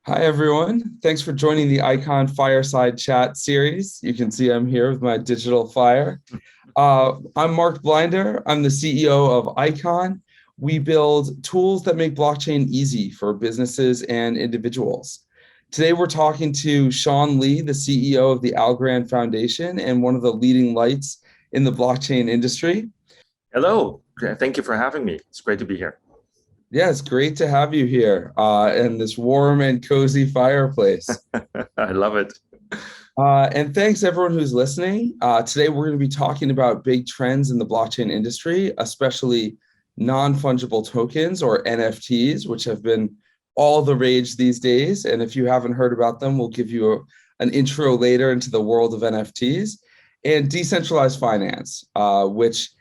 Hi, everyone. Thanks for joining the Icon Fireside Chat series. You can see I'm here with my digital fire. I'm Marc Blinder. I'm the CEO of Icon. We build tools that make blockchain easy for businesses and individuals. Today, we're talking to Sean Lee, the CEO of the Algorand Foundation and one of the leading lights in the blockchain industry. Hello, thank you for having me. It's great to be here. Yeah, it's great to have you here in this warm and cozy fireplace. I love it. And thanks everyone who's listening. Today we're going to be talking about big trends in the blockchain industry, especially non-fungible tokens or NFTs, which have been all the rage these days. And if you haven't heard about them, we'll give you an intro later into the world of NFTs and decentralized finance, which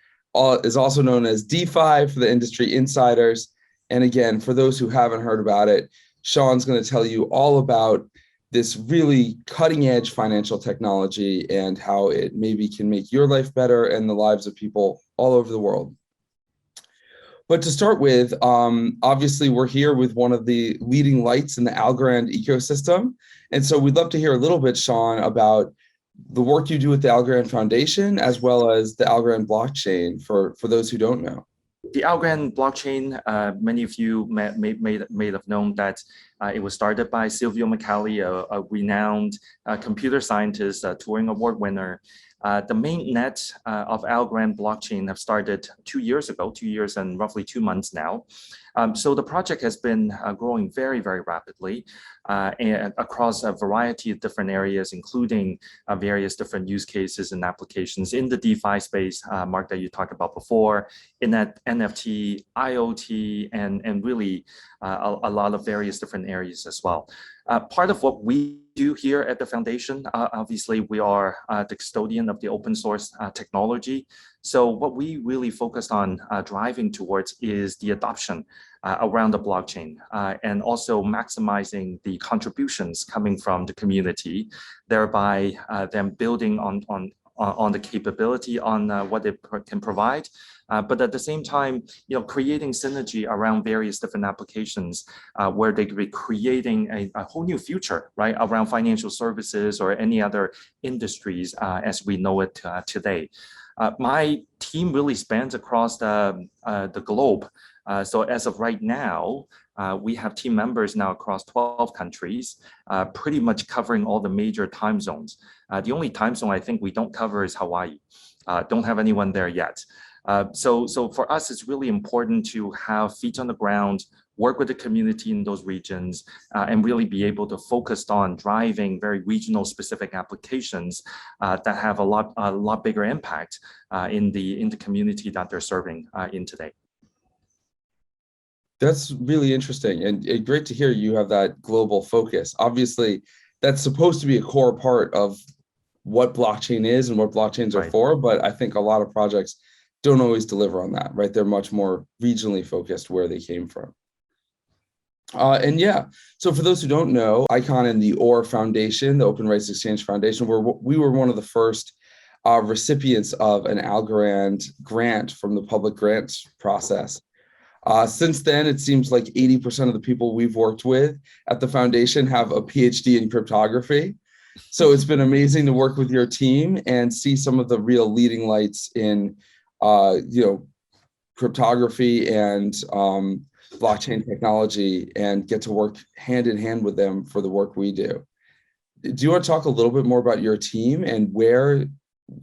is also known as DeFi for the industry insiders. And again, for those who haven't heard about it, Sean's going to tell you all about this really cutting edge financial technology and how it maybe can make your life better and the lives of people all over the world. But to start with, obviously we're here with one of the leading lights in the Algorand ecosystem. And so we'd love to hear a little bit, Sean, about the work you do with the Algorand Foundation, as well as the Algorand blockchain for those who don't know. The Algorand blockchain, many of you may have known that it was started by Silvio Micali, a renowned computer scientist, a Turing Award winner. The mainnet of Algorand blockchain have started 2 years ago, 2 years and roughly 2 months now. So the project has been growing very, very rapidly and across a variety of different areas, including various different use cases and applications in the DeFi space, Mark, that you talked about before, in that NFT, IoT, and really a lot of various different areas as well. Part of what we do here at the foundation, obviously we are the custodian of the open source technology. So what we really focused on driving towards is the adoption around the blockchain and also maximizing the contributions coming from the community, thereby them building on the capability on what it can provide, but at the same time, creating synergy around various different applications where they could be creating a whole new future, right, around financial services or any other industries as we know it today. My team really spans across the globe. So as of right now, we have team members now across 12 countries, pretty much covering all the major time zones. The only time zone I think we don't cover is Hawaii. Don't have anyone there yet. So for us, it's really important to have feet on the ground, work with the community in those regions, and really be able to focus on driving very regional specific applications that have a lot bigger impact in the community that they're serving in today. That's really interesting and great to hear you have that global focus. Obviously, that's supposed to be a core part of what blockchain is and what blockchains are for, but I think a lot of projects don't always deliver on that, right? They're much more regionally focused where they came from. And yeah, so for those who don't know, ICON and the OR Foundation, the Open Rights Exchange Foundation, we were one of the first recipients of an Algorand grant from the public grants process. Since then, it seems like 80% of the people we've worked with at the foundation have a PhD in cryptography. So it's been amazing to work with your team and see some of the real leading lights in, cryptography and blockchain technology and get to work hand in hand with them for the work we do. Do you want to talk a little bit more about your team and where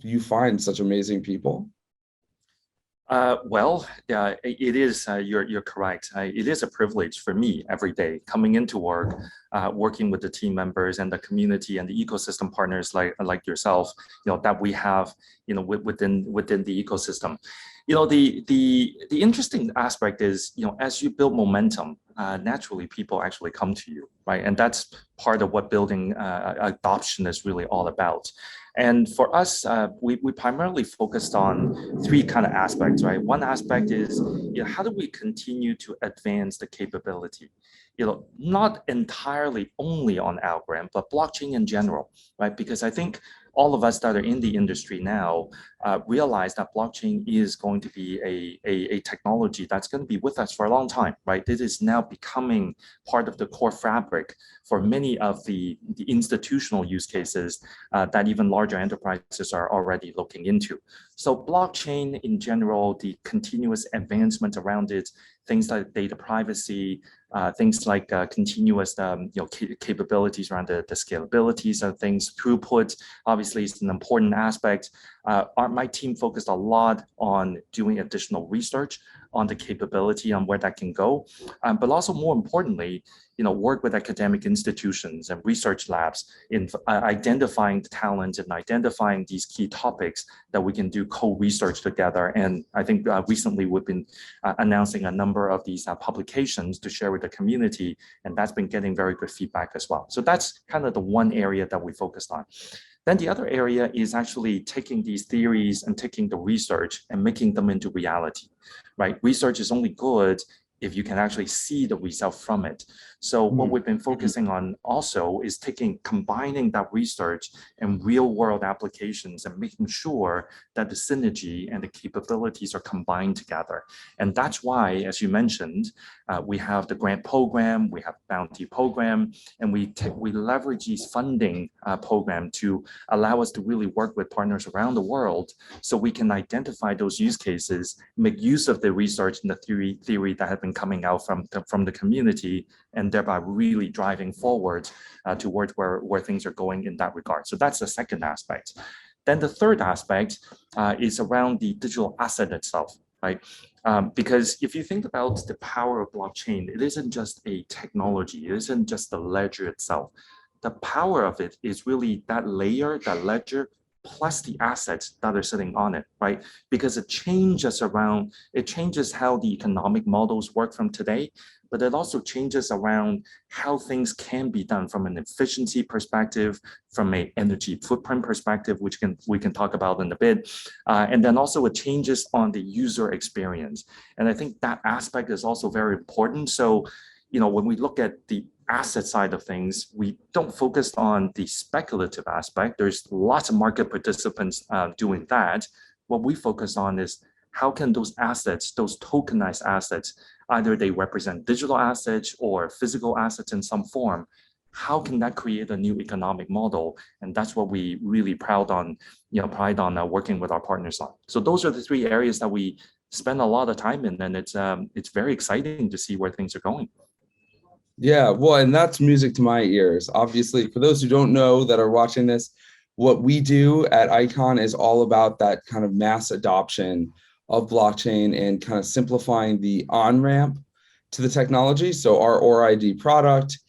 you find such amazing people? It is, you're correct. It is a privilege for me every day coming into work, working with the team members and the community and the ecosystem partners like yourself, that we have, within the ecosystem. The interesting aspect is, as you build momentum, naturally people actually come to you, right? And that's part of what building adoption is really all about. And for us, we primarily focused on three kind of aspects, right? One aspect is, how do we continue to advance the capability? Not entirely only on Algorand, but blockchain in general, right? Because I think all of us that are in the industry now realize that blockchain is going to be a technology that's going to be with us for a long time, right? It is now becoming part of the core fabric for many of the institutional use cases that even larger enterprises are already looking into. So blockchain in general, the continuous advancement around it, things like data privacy, things like continuous capabilities around the scalabilities of things, throughput obviously is an important aspect. My team focused a lot on doing additional research on the capability on where that can go, but also more importantly, work with academic institutions and research labs in identifying the talent and identifying these key topics that we can do co-research together. And I think recently we've been announcing a number of these publications to share with the community, and that's been getting very good feedback as well. So that's kind of the one area that we focused on. Then the other area is actually taking these theories and taking the research and making them into reality, right? Research is only good if you can actually see the result from it. So what we've been focusing on also is combining that research and real world applications and making sure that the synergy and the capabilities are combined together. And that's why, as you mentioned, we have the grant program, we have bounty program, and we leverage these funding program to allow us to really work with partners around the world so we can identify those use cases, make use of the research and the theory that have been coming out from the community, and thereby really driving forward towards where things are going in that regard. So that's the second aspect. Then the third aspect is around the digital asset itself, right? Because if you think about the power of blockchain, it isn't just a technology, it isn't just the ledger itself. The power of it is really that layer, that ledger, plus the assets that are sitting on it, right? Because it changes how the economic models work from today, but it also changes around how things can be done from an efficiency perspective, from an energy footprint perspective, which we can talk about in a bit. And then also it changes on the user experience. And I think that aspect is also very important. So, when we look at the asset side of things, we don't focus on the speculative aspect. There's lots of market participants doing that. What we focus on is how can those assets, those tokenized assets, either they represent digital assets or physical assets in some form, how can that create a new economic model? And that's what we really pride on working with our partners on. So those are the three areas that we spend a lot of time in, and it's very exciting to see where things are going. Yeah, well, and that's music to my ears. Obviously, for those who don't know that are watching this, what we do at AIKON is all about that kind of mass adoption of blockchain and kind of simplifying the on-ramp to the technology. So our ORID product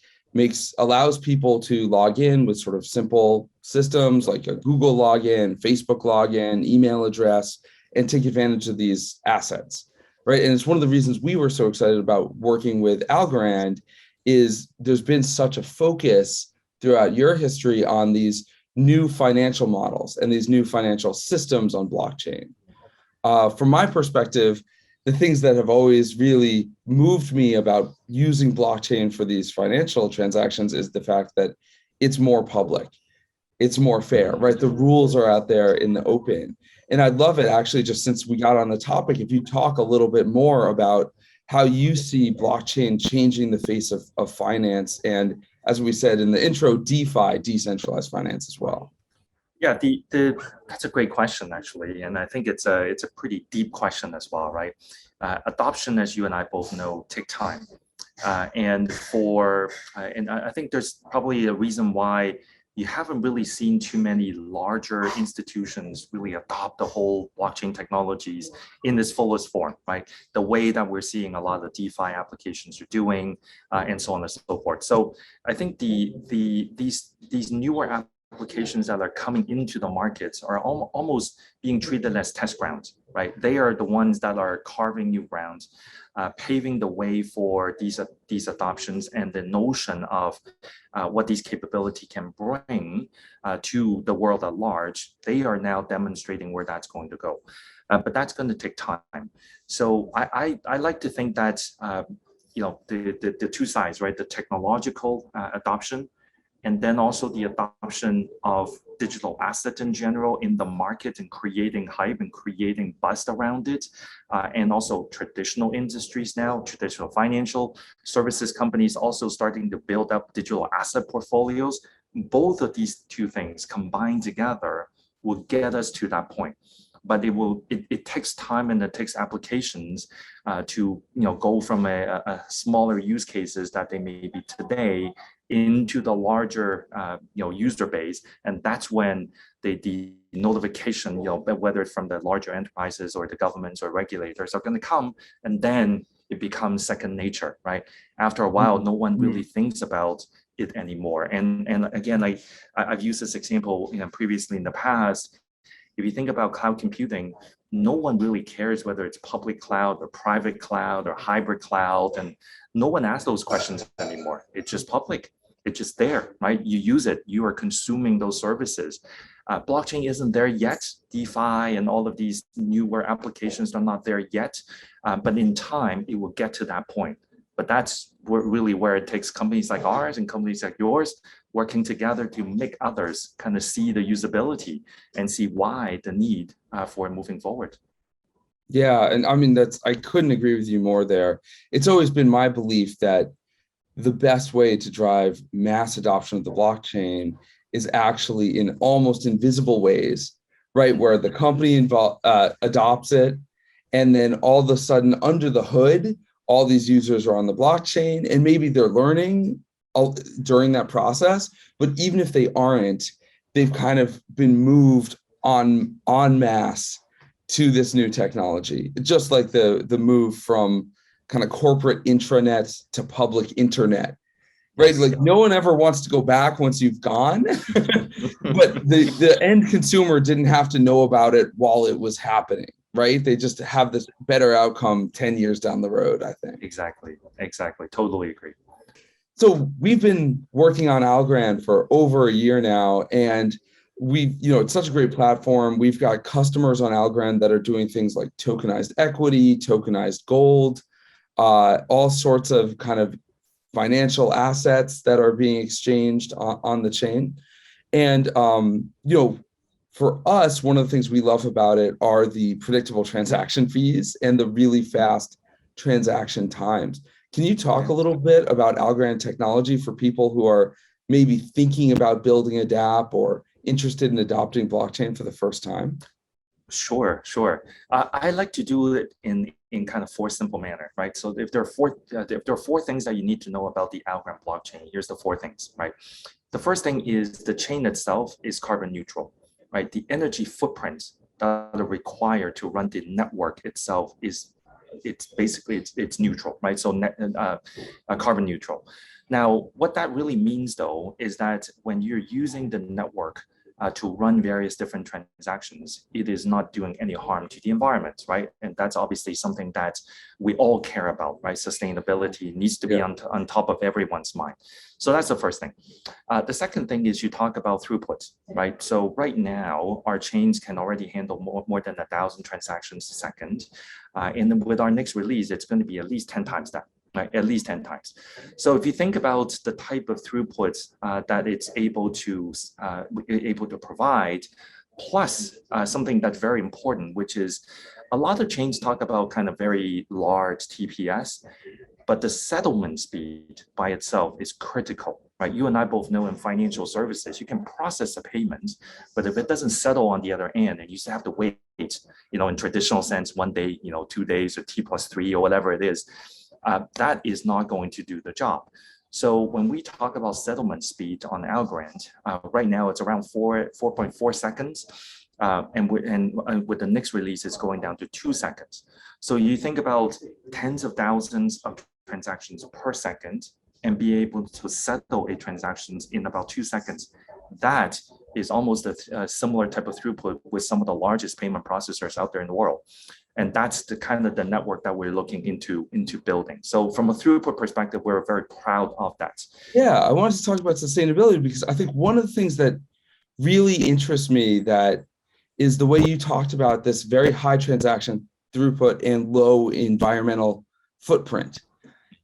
allows people to log in with sort of simple systems like a Google login, Facebook login, email address, and take advantage of these assets, right? And it's one of the reasons we were so excited about working with Algorand is there's been such a focus throughout your history on these new financial models and these new financial systems on blockchain. From my perspective, the things that have always really moved me about using blockchain for these financial transactions is the fact that it's more public, it's more fair, right? The rules are out there in the open. And I'd love it actually, just since we got on the topic, if you talk a little bit more about how you see blockchain changing the face of finance, and as we said in the intro, DeFi, decentralized finance as well. Yeah, that's a great question actually, and I think it's a pretty deep question as well, right? Adoption, as you and I both know, take time, and I think there's probably a reason why you haven't really seen too many larger institutions really adopt the whole blockchain technologies in this fullest form, right? The way that we're seeing a lot of DeFi applications are doing, and so on and so forth. So I think these newer applications that are coming into the markets are almost being treated as test grounds, right? They are the ones that are carving new grounds, paving the way for these adoptions and the notion of what these capability can bring to the world at large. They are now demonstrating where that's going to go, but that's going to take time. So I like to think that the two sides, right? The technological adoption and then also the adoption of digital assets in general in the market and creating hype and creating buzz around it. And also traditional industries now, traditional financial services companies also starting to build up digital asset portfolios. Both of these two things combined together will get us to that point. But it takes time and it takes applications to go from a smaller use cases that they may be today into the larger user base, and that's when the notification, whether it's from the larger enterprises or the governments or regulators, are going to come, and then it becomes second nature, right? After a while, no one really thinks about it anymore. And again, I've used this example previously in the past. If you think about cloud computing, no one really cares whether it's public cloud or private cloud or hybrid cloud, and no one asks those questions anymore. It's just public. It's just there, right? You use it, you are consuming those services. Blockchain isn't there yet. DeFi and all of these newer applications are not there yet, but in time, it will get to that point. But that's really where it takes companies like ours and companies like yours working together to make others kind of see the usability and see why the need for moving forward. Yeah, and I mean, I couldn't agree with you more there. It's always been my belief that the best way to drive mass adoption of the blockchain is actually in almost invisible ways, right? Where the company adopts it, and then all of a sudden under the hood, all these users are on the blockchain, and maybe they're learning during that process. But even if they aren't, they've kind of been moved en masse to this new technology. Just like the move from kind of corporate intranets to public internet, right? Yes. Like no one ever wants to go back once you've gone, but the end consumer didn't have to know about it while it was happening, right? They just have this better outcome 10 years down the road, I think. Exactly. Totally agree. So we've been working on Algorand for over a year now, and it's such a great platform. We've got customers on Algorand that are doing things like tokenized equity, tokenized gold, all sorts of kind of financial assets that are being exchanged on the chain. And, for us, one of the things we love about it are the predictable transaction fees and the really fast transaction times. Can you talk a little bit about Algorand technology for people who are maybe thinking about building a dApp or interested in adopting blockchain for the first time? Sure. I like to do it in kind of four simple manner, right? So if there are four things that you need to know about the Algorand blockchain, here's the four things, right? The first thing is the chain itself is carbon neutral, right? The energy footprint that are required to run the network itself it's neutral, right? So carbon neutral. Now, what that really means though is that when you're using the network to run various different transactions, it is not doing any harm to the environment, right? And that's obviously something that we all care about, right? Sustainability needs to be on top of everyone's mind. So that's the first thing. The second thing is you talk about throughput, right? So right now, our chains can already handle more than 1,000 transactions a second. And then with our next release, it's going to be at least 10 times that. Right, at least 10 times. So if you think about the type of throughput that it's able to provide, plus something that's very important, which is a lot of chains talk about kind of very large TPS, but the settlement speed by itself is critical, right? You and I both know in financial services, you can process a payment, but if it doesn't settle on the other end and you still have to wait, in traditional sense, 1 day, 2 days or T+3 or whatever it is, that is not going to do the job. So when we talk about settlement speed on Algorand, right now it's around 4.4 seconds. And with the next release, it's going down to 2 seconds. So you think about tens of thousands of transactions per second and be able to settle a transactions in about 2 seconds. That is almost a similar type of throughput with some of the largest payment processors out there in the world. And that's the kind of the network that we're looking into building. So from a throughput perspective, we're very proud of that. Yeah, I wanted to talk about sustainability because I think one of the things that really interests me that is the way you talked about this very high transaction throughput and low environmental footprint.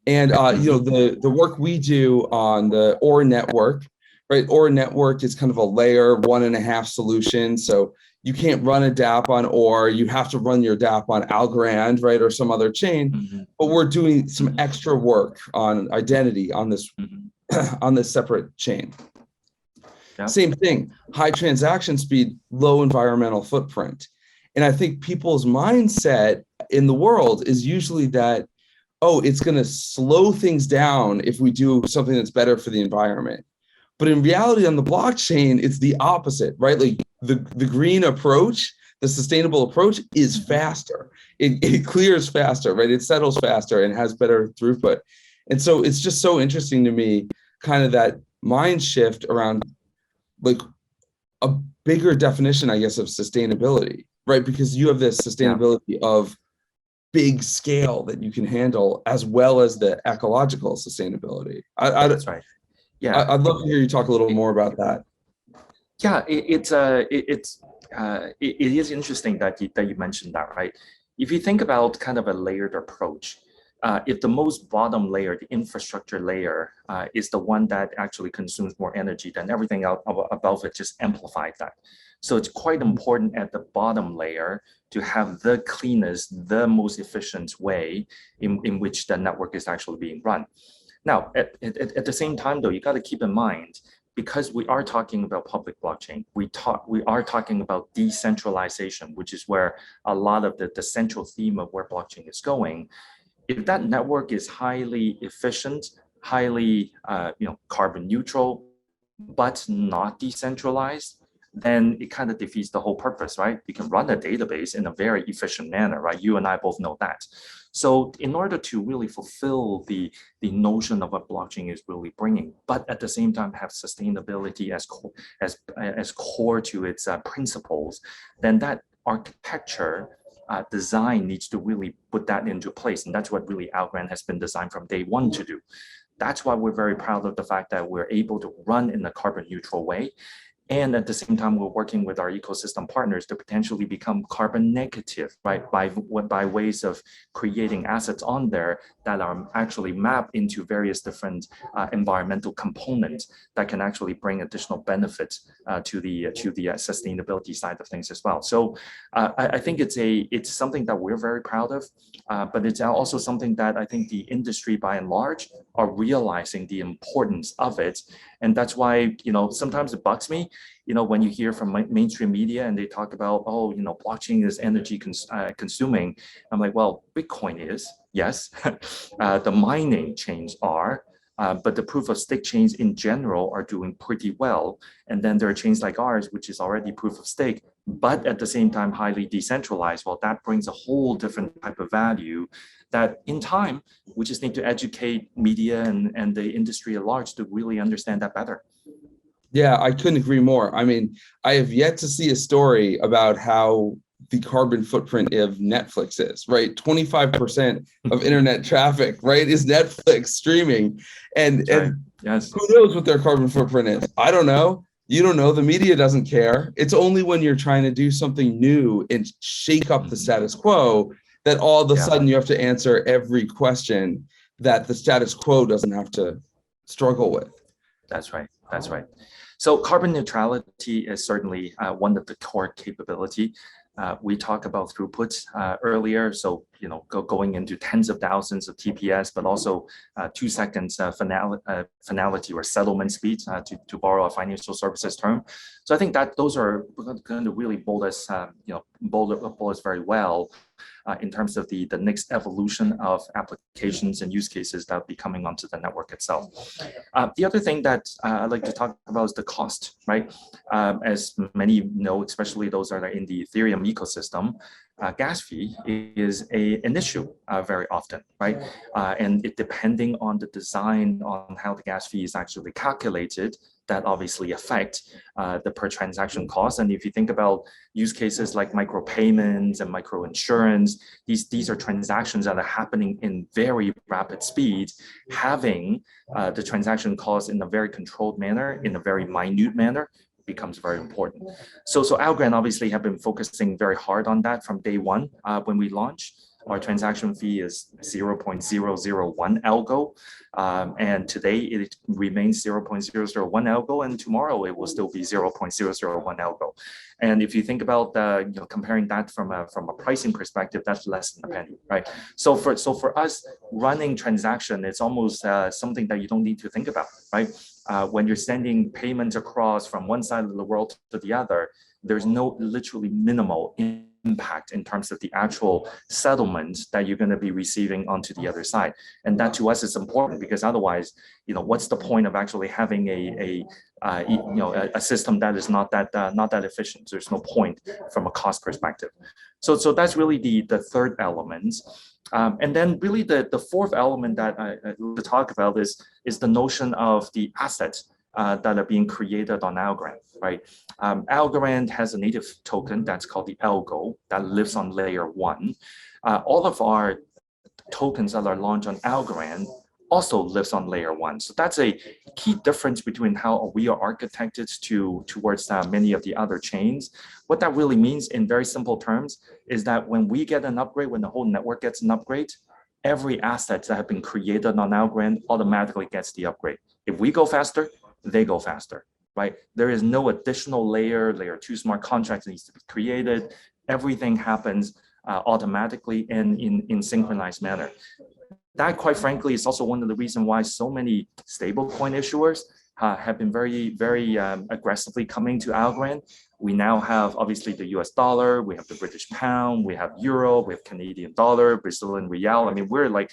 And the work we do on the OR network, right? Or a network is kind of a layer 1.5 solution. So you can't run a dApp on Or, you have to run your dApp on Algorand, right? Or some other chain. Mm-hmm. But we're doing some Mm-hmm. extra work on identity on this Mm-hmm. on this separate chain. Yeah. Same thing, high transaction speed, low environmental footprint. And I think people's mindset in the world is usually that, oh, it's going to slow things down if we do something that's better for the environment. But in reality, on the blockchain, it's the opposite, right? Like the green approach, the sustainable approach is faster. It clears faster, right? It settles faster and has better throughput. And so it's just so interesting to me, kind of that mind shift around like a bigger definition, I guess, of sustainability, right? Because you have this sustainability of big scale that you can handle, as well as the ecological sustainability. That's right. Yeah, I'd love to hear you talk a little more about that. Yeah, it is interesting that you mentioned that, right? If you think about kind of a layered approach, if the most bottom layer, the infrastructure layer, is the one that actually consumes more energy, then everything else above it just amplifies that. So it's quite important at the bottom layer to have the cleanest, the most efficient way in which the network is actually being run. Now, at the same time, though, you got to keep in mind, because we are talking about public blockchain, we are talking about decentralization, which is where a lot of the central theme of where blockchain is going. If that network is highly efficient, highly carbon neutral, but not decentralized, then it kind of defeats the whole purpose, right? You can run a database in a very efficient manner, right? You and I both know that. So in order to really fulfill the notion of what blockchain is really bringing, but at the same time have sustainability as core to its principles, then that architecture design needs to really put that into place. And that's what really Algorand has been designed from day one to do. That's why we're very proud of the fact that we're able to run in a carbon neutral way. And at the same time, we're working with our ecosystem partners to potentially become carbon negative, right? By ways of creating assets on there that are actually mapped into various different environmental components that can actually bring additional benefits to the sustainability side of things as well. So I think it's something that we're very proud of, but it's also something that I think the industry by and large are realizing the importance of it. And that's why, sometimes it bugs me, when you hear from mainstream media and they talk about, oh, blockchain is energy consuming. I'm like, well, Bitcoin is, yes. The mining chains are, but the proof of stake chains in general are doing pretty well. And then there are chains like ours, which is already proof of stake, but at the same time, highly decentralized. Well, that brings a whole different type of value that in time, we just need to educate media and the industry at large to really understand that better. Yeah, I couldn't agree more. I mean, I have yet to see a story about how the carbon footprint of Netflix is, right? 25% of internet traffic, right, is Netflix streaming. And yes, who knows what their carbon footprint is? I don't know. You don't know. The media doesn't care. It's only when you're trying to do something new and shake up the status quo that all of a sudden you have to answer every question that the status quo doesn't have to struggle with. That's right. That's right. So carbon neutrality is certainly one of the core capability. We talked about throughput earlier, so going into tens of thousands of TPS, but also 2 seconds finality or settlement speed, to borrow a financial services term. So I think that those are going to really bold us very well in terms of the next evolution of applications and use cases that will be coming onto the network itself. The other thing that I'd like to talk about is the cost, right? As many know, especially those that are in the Ethereum ecosystem, gas fee is an issue very often, right? And it depending on the design on how the gas fee is actually calculated, that obviously affect the per transaction cost. And if you think about use cases like micropayments and micro insurance, these are transactions that are happening in very rapid speed. Having the transaction cost in a very controlled manner, in a very minute manner, becomes very important. So Algorand obviously have been focusing very hard on that from day one when we launched. our transaction fee is 0.001 algo. And today it remains 0.001 algo, and tomorrow it will still be 0.001 algo. And if you think about comparing that from a pricing perspective, that's less than a penny, right? So for us, running transaction, it's almost something that you don't need to think about, right? When you're sending payments across from one side of the world to the other, there's no literally minimal impact in terms of the actual settlement that you're going to be receiving onto the other side. And that to us is important, because otherwise, what's the point of actually having a system that is not that efficient? There's no point from a cost perspective. So that's really the third element. And then really the fourth element that I to talk about is the notion of the assets that are being created on Algorand, right? Algorand has a native token that's called the Algo that lives on layer 1. All of our tokens that are launched on Algorand also lives on layer 1. So that's a key difference between how we are architected towards many of the other chains. What that really means in very simple terms is that when we get an upgrade, when the whole network gets an upgrade, every asset that have been created on Algorand automatically gets the upgrade. If we go faster, they go faster, right? There is no additional layer 2 smart contract that needs to be created. Everything happens automatically and in synchronized manner. That, quite frankly, is also one of the reasons why so many stablecoin issuers have been very, very aggressively coming to Algorand. We now have obviously the US dollar, we have the British pound, we have euro, we have Canadian dollar, Brazilian real. I mean, we're like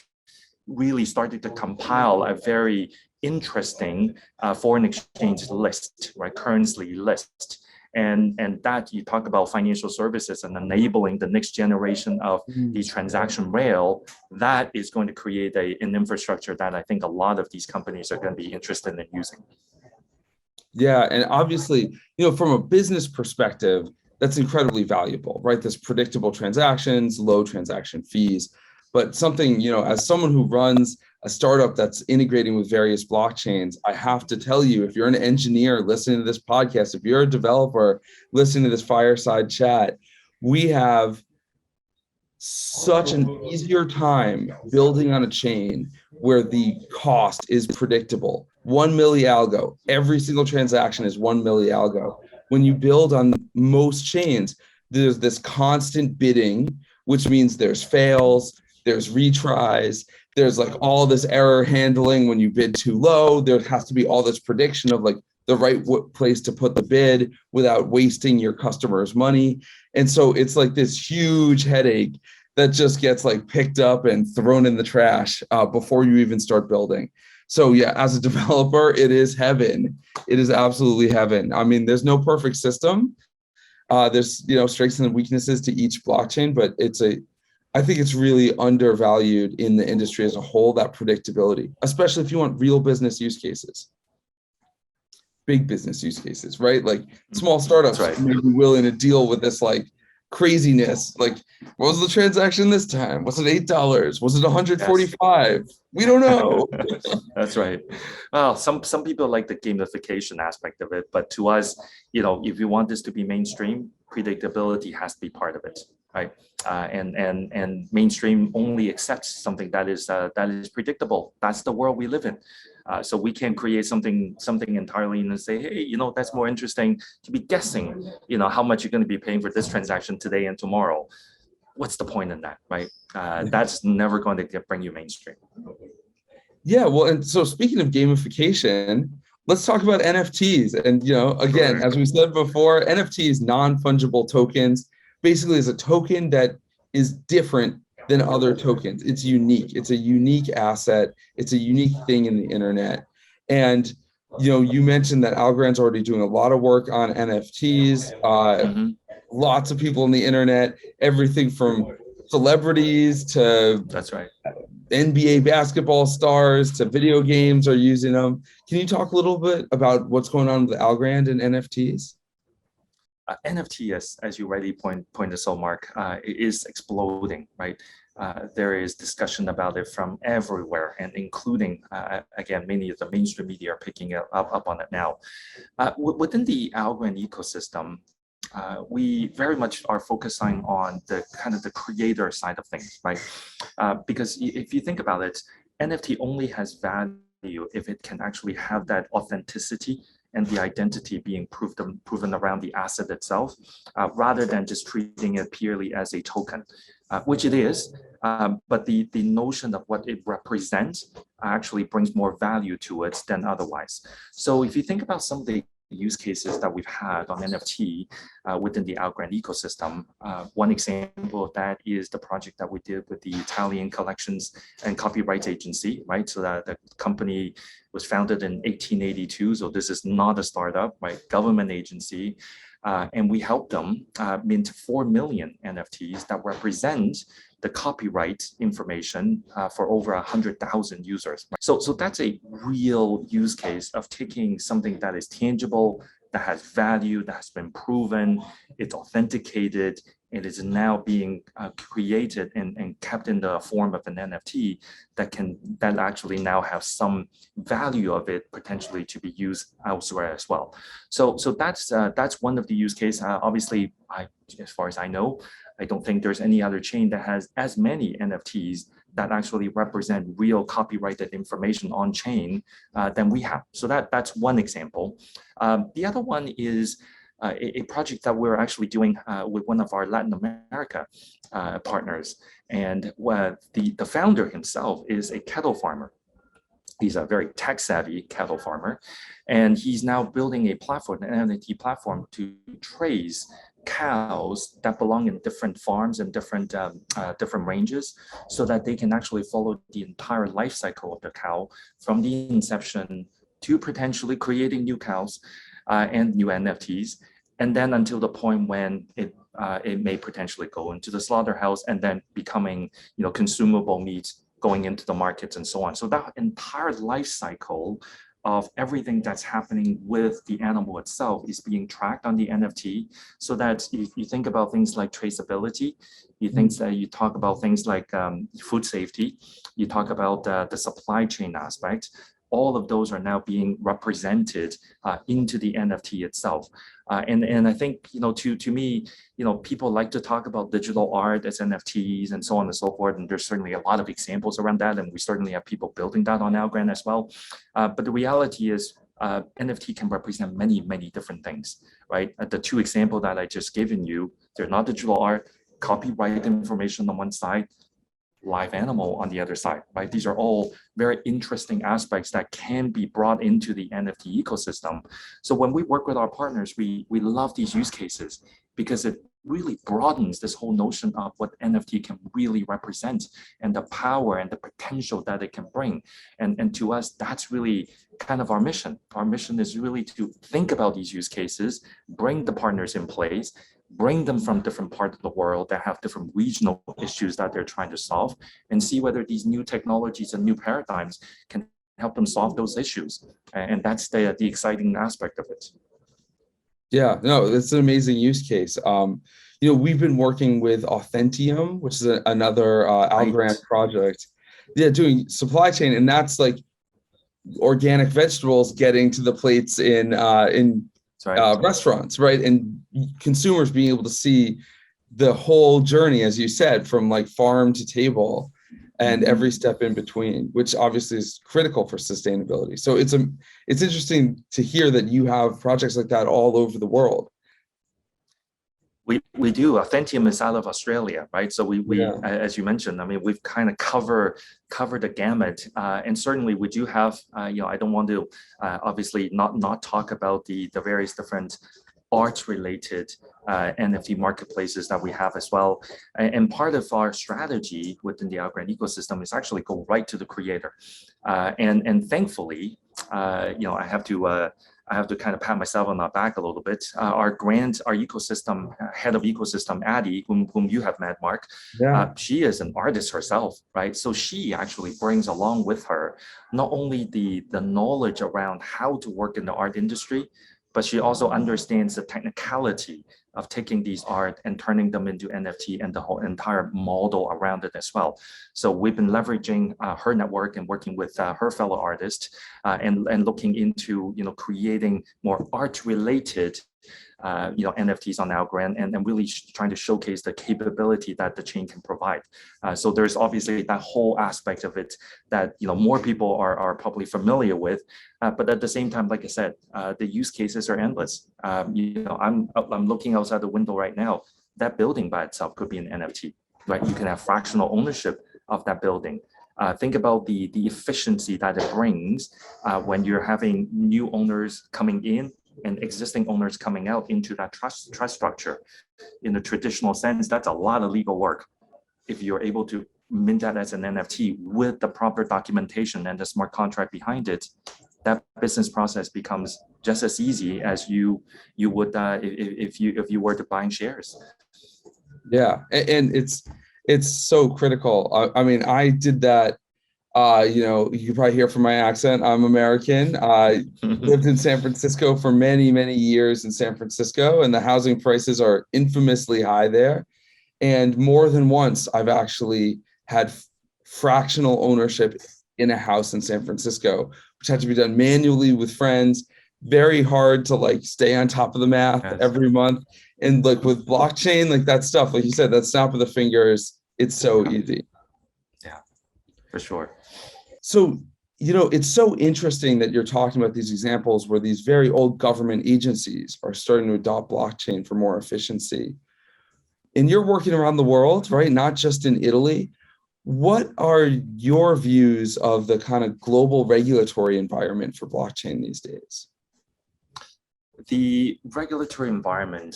really starting to compile a very interesting foreign exchange list, right? Currency list. And that you talk about financial services and enabling the next generation of the transaction rail, that is going to create an infrastructure that I think a lot of these companies are going to be interested in using. Yeah, and obviously, from a business perspective, that's incredibly valuable, right? There's predictable transactions, low transaction fees. But something, as someone who runs a startup that's integrating with various blockchains, I have to tell you, if you're an engineer listening to this podcast, if you're a developer listening to this fireside chat, we have such an easier time building on a chain where the cost is predictable. 1 milli algo, every single transaction is 1 milli algo. When you build on most chains, there's this constant bidding, which means there's fails, there's retries, there's like all this error handling when you bid too low. There has to be all this prediction of like the right place to put the bid without wasting your customer's money. And so it's like this huge headache that just gets like picked up and thrown in the trash before you even start building. So yeah, as a developer, it is heaven. It is absolutely heaven. I mean, there's no perfect system. There's strengths and weaknesses to each blockchain, but I think it's really undervalued in the industry as a whole, that predictability, especially if you want real business use cases, big business use cases, right? Like small startups may be willing to deal with this like craziness. Like, what was the transaction this time? Was it $8? Was it 145? Yes. We don't know. That's right. Well, some people like the gamification aspect of it, but to us, if you want this to be mainstream, predictability has to be part of it, right? And mainstream only accepts something that is predictable. That's the world we live in. So we can create something entirely and say, hey, that's more interesting to be guessing, how much you're going to be paying for this transaction today and tomorrow. What's the point in that, right? That's never going to bring you mainstream. Yeah, well, and so speaking of gamification, let's talk about NFTs. And, again, as we said before, NFTs, non-fungible tokens, basically is a token that is different than other tokens. It's unique. It's a unique asset. It's a unique thing in the internet. And, you mentioned that Algorand's already doing a lot of work on NFTs. Lots of people on the internet, everything from celebrities to that's right. NBA basketball stars to video games are using them. Can you talk a little bit about what's going on with Algorand and NFTs? NFT, as you rightly pointed out, Mark, is exploding, right? There is discussion about it from everywhere, and including, again, many of the mainstream media are picking up on it now. Within the Algorand ecosystem, we very much are focusing on the kind of the creator side of things, right? Because if you think about it, NFT only has value if it can actually have that authenticity and the identity being proven around the asset itself, rather than just treating it purely as a token, which it is. But the notion of what it represents actually brings more value to it than otherwise. So if you think about some of the use cases that we've had on NFT within the Algorand ecosystem. One example of that is the project that we did with the Italian Collections and Copyright Agency, right? So that the company was founded in 1882. So this is not a startup, right? Government agency. And we helped them mint 4 million NFTs that represent the copyright information for over 100,000 users. So that's a real use case of taking something that is tangible, that has value, that has been proven, it's authenticated, it is now being created and kept in the form of an NFT that actually now have some value of it potentially to be used elsewhere as well. So that's one of the use case. Obviously, as far as I know, I don't think there's any other chain that has as many NFTs that actually represent real copyrighted information on chain than we have. So that's one example. The other one is a project that we're actually doing with one of our Latin America partners. And the founder himself is a cattle farmer. He's a very tech savvy cattle farmer. And he's now building a platform, an NFT platform to trace cows that belong in different farms and different ranges, so that they can actually follow the entire life cycle of the cow from the inception to potentially creating new cows and new NFTs, and then until the point when it may potentially go into the slaughterhouse and then becoming consumable meat going into the markets and so on. So that entire life cycle of everything that's happening with the animal itself is being tracked on the NFT, so that if you think about things like traceability, you talk about things like food safety, you talk about the supply chain aspect, all of those are now being represented into the NFT itself. And I think, to me, people like to talk about digital art as NFTs and so on and so forth. And there's certainly a lot of examples around that. And we certainly have people building that on Algorand as well. But the reality is NFT can represent many, many different things, right? The two examples that I just given you, they're not digital art, copyright information on one side, live animal on the other side, right? These are all very interesting aspects that can be brought into the NFT ecosystem. So when we work with our partners, we love these use cases because it really broadens this whole notion of what NFT can really represent and the power and the potential that it can bring. And to us, that's really kind of our mission. Our mission is really to think about these use cases, bring the partners in place, bring them from different parts of the world that have different regional issues that they're trying to solve, and see whether these new technologies and new paradigms can help them solve those issues. And that's the exciting aspect of it. Yeah, no, it's an amazing use case. We've been working with Authentium, which is another Algorand project. Yeah, doing supply chain, and that's like organic vegetables getting to the plates in restaurants, right? And consumers being able to see the whole journey, as you said, from like farm to table and every step in between, which obviously is critical for sustainability. So it's interesting to hear that you have projects like that all over the world. We do. Authentium is out of Australia, right? So as you mentioned, I mean, we've kind of covered the gamut, and certainly we do have. I don't want to obviously not talk about the various different art-related NFT marketplaces that we have as well. And part of our strategy within the Algorand ecosystem is actually go right to the creator, and thankfully, I have to kind of pat myself on the back a little bit. Our ecosystem head of ecosystem, Addie, whom you have met, Mark, she is an artist herself, right? So she actually brings along with her not only the knowledge around how to work in the art industry, but she also understands the technicality of taking these art and turning them into NFT and the whole entire model around it as well. So we've been leveraging her network and working with her fellow artists and looking into creating more art-related NFTs on Algorand and really trying to showcase the capability that the chain can provide. So there's obviously that whole aspect of it that more people are probably familiar with, but at the same time, like I said, the use cases are endless. I'm looking outside the window right now. That building by itself could be an NFT, right? You can have fractional ownership of that building. Think about the efficiency that it brings when you're having new owners coming in and existing owners coming out into that trust structure. In the traditional sense, that's a lot of legal work. If you're able to mint that as an NFT with the proper documentation and the smart contract behind it, that business process becomes just as easy as you would if you were to buying shares. Yeah, and it's so critical. I mean, I did that. You can probably hear from my accent. I'm American. I lived in San Francisco for many, many years in San Francisco, and the housing prices are infamously high there. And more than once, I've actually had fractional ownership in a house in San Francisco, which had to be done manually with friends. Very hard to stay on top of the math every month. And with blockchain, that stuff, like you said, that snap of the fingers, it's so easy. Yeah, for sure. So, it's so interesting that you're talking about these examples where these very old government agencies are starting to adopt blockchain for more efficiency. And you're working around the world, right? Not just in Italy. What are your views of the kind of global regulatory environment for blockchain these days? The regulatory environment,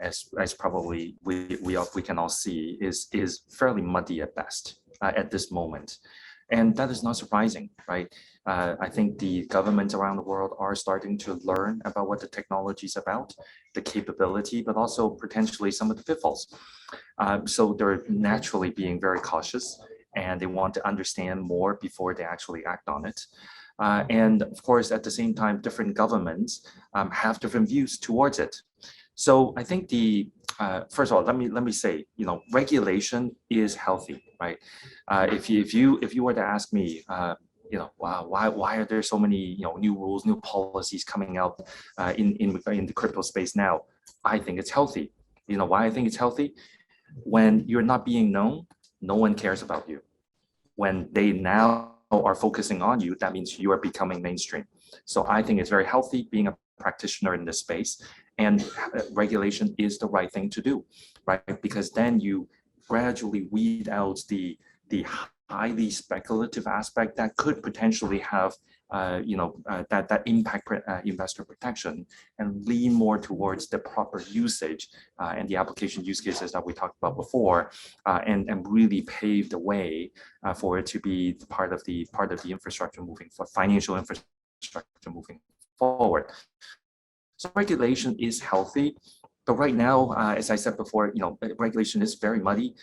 as probably we can all see, is fairly muddy at best at this moment. And that is not surprising, right? I think the governments around the world are starting to learn about what the technology is about, the capability, but also potentially some of the pitfalls. So they're naturally being very cautious, and they want to understand more before they actually act on it. And of course, at the same time, different governments have different views towards it. So I think first of all, let me say, regulation is healthy, right? If you were to ask me, why are there so many new rules, new policies coming out in the crypto space now? I think it's healthy. You know why I think it's healthy? When you're not being known, no one cares about you. When they now are focusing on you, that means you are becoming mainstream. So I think it's very healthy being a practitioner in this space, and regulation is the right thing to do, right? Because then you gradually weed out the highly speculative aspect that could potentially have that impact investor protection, and lean more towards the proper usage and the application use cases that we talked about before, and really pave the way for it to be part of the infrastructure moving for financial infrastructure moving forward. So regulation is healthy, but right now, as I said before, regulation is very muddy.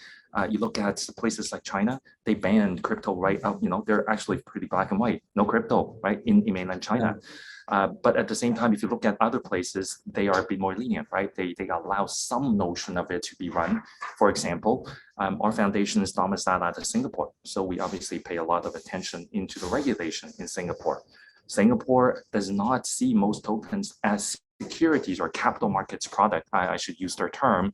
You look at places like China, they banned crypto right out. They're actually pretty black and white, no crypto, right, in mainland China. But at the same time, if you look at other places, they are a bit more lenient, right? They allow some notion of it to be run. For example, our foundation is domiciled out of Singapore, so we obviously pay a lot of attention into the regulation in Singapore. Singapore does not see most tokens as securities or capital markets product, I should use their term,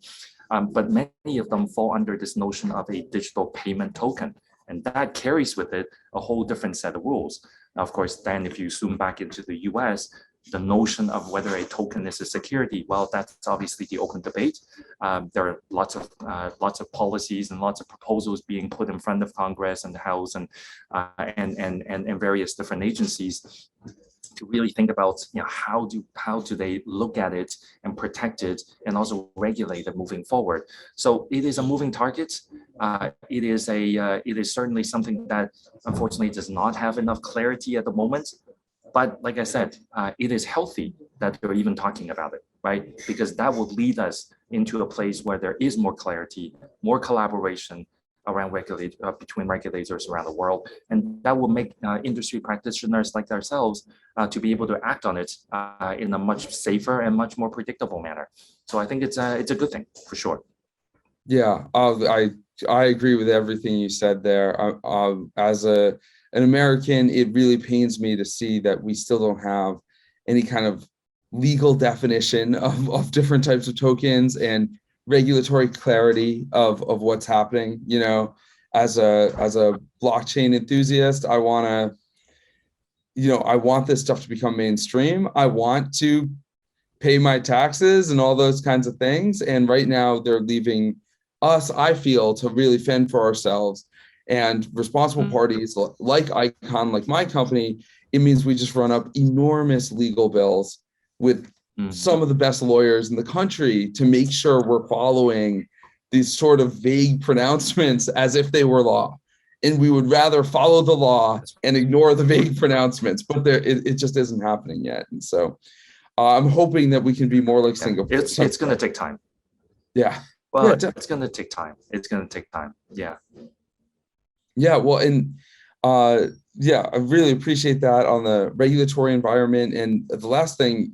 but many of them fall under this notion of a digital payment token, and that carries with it a whole different set of rules. Now, of course, then if you zoom back into the US, the notion of whether a token is a security, well, that's obviously the open debate. There are lots of policies and lots of proposals being put in front of Congress and the House and various different agencies to really think about how do they look at it and protect it and also regulate it moving forward. So it is a moving target. It is certainly something that unfortunately does not have enough clarity at the moment. But like I said, it is healthy that they're even talking about it, right? Because that will lead us into a place where there is more clarity, more collaboration around between regulators around the world, and that will make industry practitioners like ourselves to be able to act on it in a much safer and much more predictable manner. So I think it's a good thing for sure. Yeah, I agree with everything you said there. As an American, it really pains me to see that we still don't have any kind of legal definition of different types of tokens and regulatory clarity of what's happening. As a blockchain enthusiast, I want this stuff to become mainstream. I want to pay my taxes and all those kinds of things. And right now they're leaving us, I feel, to really fend for ourselves. And responsible parties like AIKON, like my company, it means we just run up enormous legal bills with some of the best lawyers in the country to make sure we're following these sort of vague pronouncements as if they were law. And we would rather follow the law and ignore the vague pronouncements, but it just isn't happening yet. And so I'm hoping that we can be more like Singapore. It's going to take time. Yeah. Well, Yeah, it's going to take time. It's going to take time. Yeah. Yeah. Well, and yeah, I really appreciate that on the regulatory environment. And the last thing,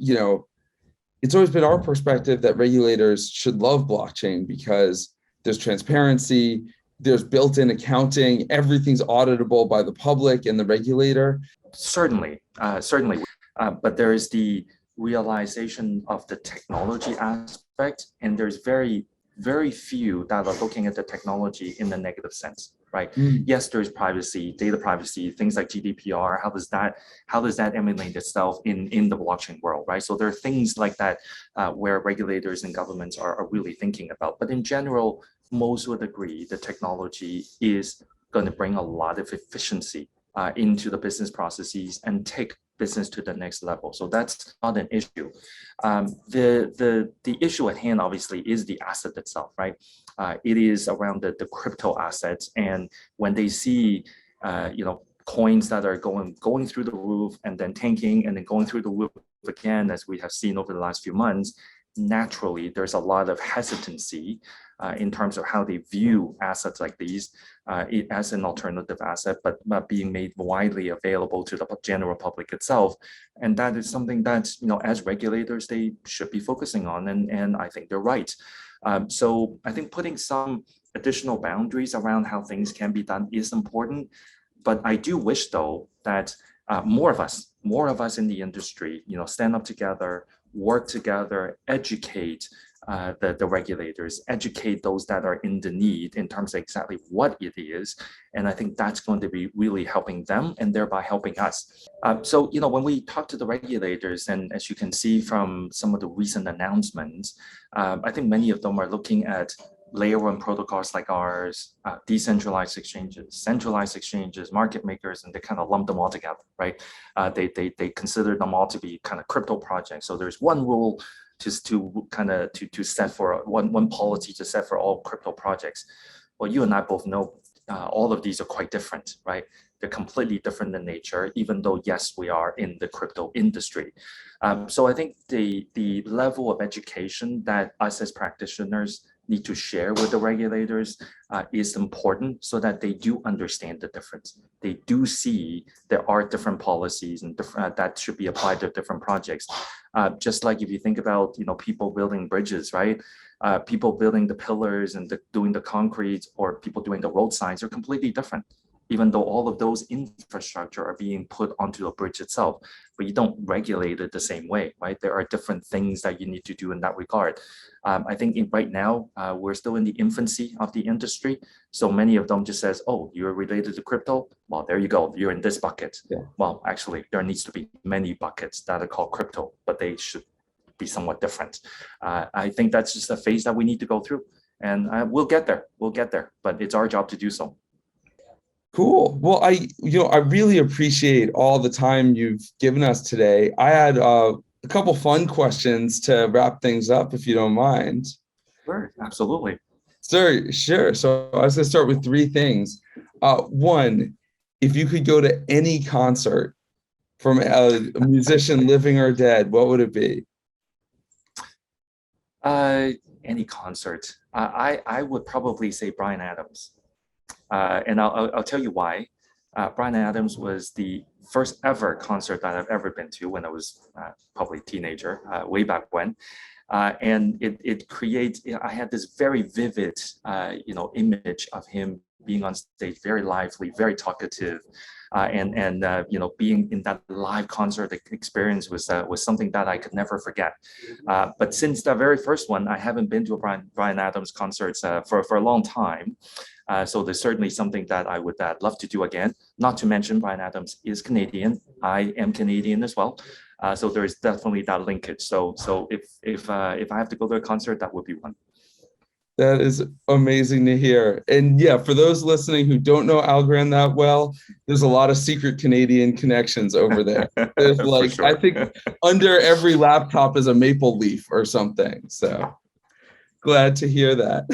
it's always been our perspective that regulators should love blockchain because there's transparency, there's built-in accounting, everything's auditable by the public and the regulator. Certainly. But there is the realization of the technology aspect, and there's very, very few that are looking at the technology in the negative sense, right? Yes, there's privacy, data privacy, things like GDPR. How does that emulate itself in the blockchain world, right? So there are things like that where regulators and governments are really thinking about. But in general, most would agree the technology is going to bring a lot of efficiency into the business processes and take business to the next level. So that's not an issue. The issue at hand obviously is the asset itself, right? It is around the crypto assets, and when they see coins that are going through the roof and then tanking and then going through the roof again, as we have seen over the last few months, naturally there's a lot of hesitancy in terms of how they view assets like these as an alternative asset, but being made widely available to the general public itself. And that is something that, as regulators, they should be focusing on. And I think they're right. So I think putting some additional boundaries around how things can be done is important. But I do wish, though, that more of us in the industry, stand up together, work together, educate the regulators, educate those that are in the need in terms of exactly what it is. And I think that's going to be really helping them and thereby helping us. So, when we talk to the regulators, and as you can see from some of the recent announcements, I think many of them are looking at layer one protocols like ours, decentralized exchanges, centralized exchanges, market makers, and they kind of lump them all together, right? They consider them all to be kind of crypto projects. So there's one rule to set for one policy to set for all crypto projects. Well, you and I both know all of these are quite different, right? They're completely different in nature, even though, yes, we are in the crypto industry. So I think the level of education that us as practitioners need to share with the regulators is important so that they do understand the difference. They do see there are different policies and that should be applied to different projects. Just like if you think about people building bridges, right? People building the pillars and doing the concrete, or people doing the road signs are completely different, even though all of those infrastructure are being put onto the bridge itself, but you don't regulate it the same way, right? There are different things that you need to do in that regard. I think right now, we're still in the infancy of the industry. So many of them just says, oh, you're related to crypto? Well, there you go. You're in this bucket. Yeah. Well, actually, there needs to be many buckets that are called crypto, but they should be somewhat different. I think that's just a phase that we need to go through, and we'll get there. We'll get there, but it's our job to do so. Cool. Well, I really appreciate all the time you've given us today. I had a couple fun questions to wrap things up, if you don't mind. Sure, absolutely. Sure. So I was going to start with three things. One, if you could go to any concert from a musician, living or dead, what would it be? Any concert. I would probably say Bryan Adams. And I'll tell you why. Bryan Adams was the first ever concert that I've ever been to when I was probably a teenager, way back when. And it creates, I had this very vivid, image of him being on stage, very lively, very talkative, and being in that live concert experience was something that I could never forget. But since the very first one, I haven't been to a Bryan Adams concert for a long time. So there's certainly something that I would love to do again. Not to mention Bryan Adams is Canadian. I am Canadian as well. So there is definitely that linkage. So if I have to go to a concert, that would be one. That is amazing to hear. And yeah, for those listening who don't know Algorand that well, there's a lot of secret Canadian connections over there. There's like, sure. I think under every laptop is a maple leaf or something. So glad to hear that.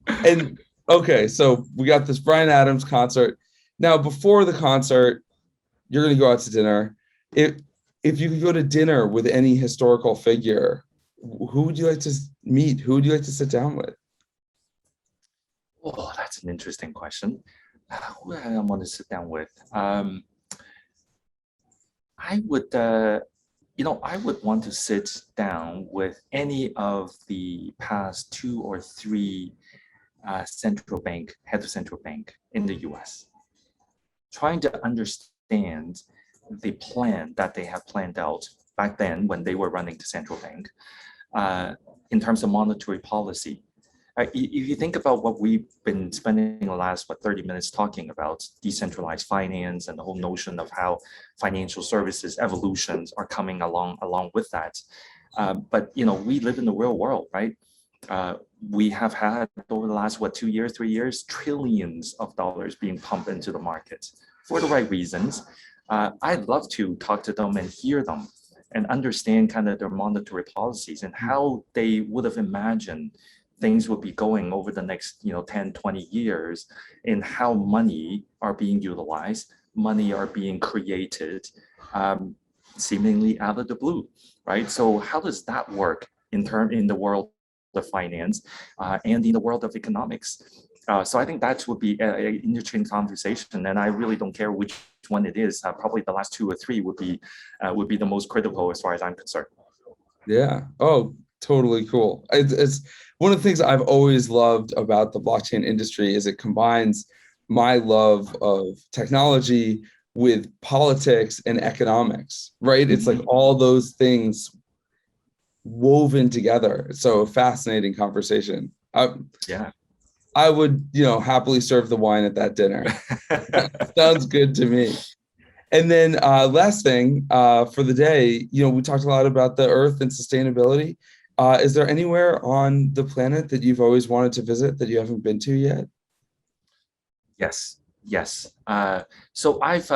And okay, so we got this Bryan Adams concert. Now, before the concert, you're going to go out to dinner. If you could go to dinner with any historical figure, who would you like to meet? Who would you like to sit down with? Oh, that's an interesting question. Who would I want to sit down with? I would, I would want to sit down with any of the past 2 or 3 head of central bank in the US, trying to understand the plan that they have planned out back then when they were running the central bank in terms of monetary policy. If you think about what we've been spending the last 30 minutes talking about, decentralized finance and the whole notion of how financial services evolutions are coming along with that. But we live in the real world, right? We have had over the last 2 years, 3 years, trillions of dollars being pumped into the market for the right reasons. I'd love to talk to them and hear them and understand kind of their monetary policies and how they would have imagined things would be going over the next 10, 20 years, in how money are being utilized, money are being created, seemingly out of the blue, right? So how does that work in the world of finance and in the world of economics? So I think that would be an interesting conversation, and I really don't care which one it is. Probably the last 2 or 3 would be the most critical as far as I'm concerned. Yeah. Oh, totally cool. It's one of the things I've always loved about the blockchain industry is it combines my love of technology with politics and economics, right? It's like all those things woven together. So fascinating conversation. Yeah. I would, happily serve the wine at that dinner. Sounds good to me. And then last thing for the day, we talked a lot about the Earth and sustainability. Is there anywhere on the planet that you've always wanted to visit that you haven't been to yet? Yes. So I've,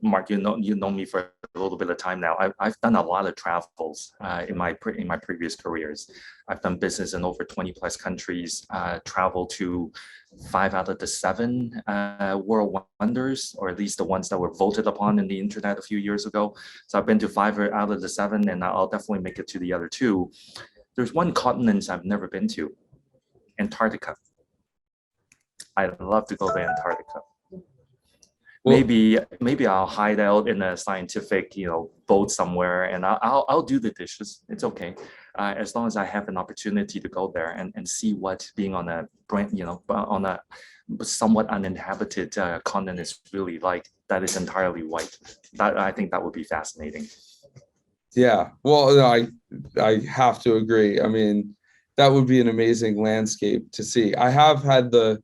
Mark, you know me for a little bit of time now. I've done a lot of travels in my previous careers. I've done business in over 20 plus countries. Traveled to 5 out of the 7 world wonders, or at least the ones that were voted upon in the internet a few years ago. So I've been to 5 out of the 7, and I'll definitely make it to the other 2. There's one continent I've never been to, Antarctica. I'd love to go to Antarctica. Maybe I'll hide out in a scientific, boat somewhere, and I'll do the dishes. It's okay, as long as I have an opportunity to go there and see what being on a on a somewhat uninhabited continent is really like. That is entirely white. I think that would be fascinating. Yeah. Well, no, I have to agree. I mean, that would be an amazing landscape to see. I have had the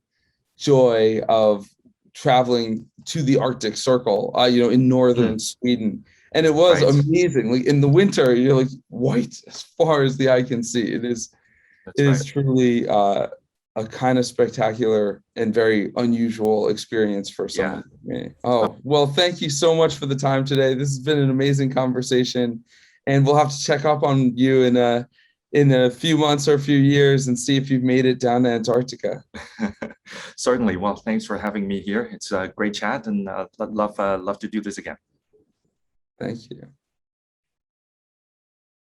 joy of traveling to the Arctic Circle, in northern Sweden, and it was amazing. Like in the winter, you're like white as far as the eye can see. It is truly a kind of spectacular and very unusual experience for someone like me. Oh, well, thank you so much for the time today. This has been an amazing conversation, and we'll have to check up on you in a few months or a few years and see if you've made it down to Antarctica. Certainly. Well, thanks for having me here. It's a great chat, and love to do this again. Thank you.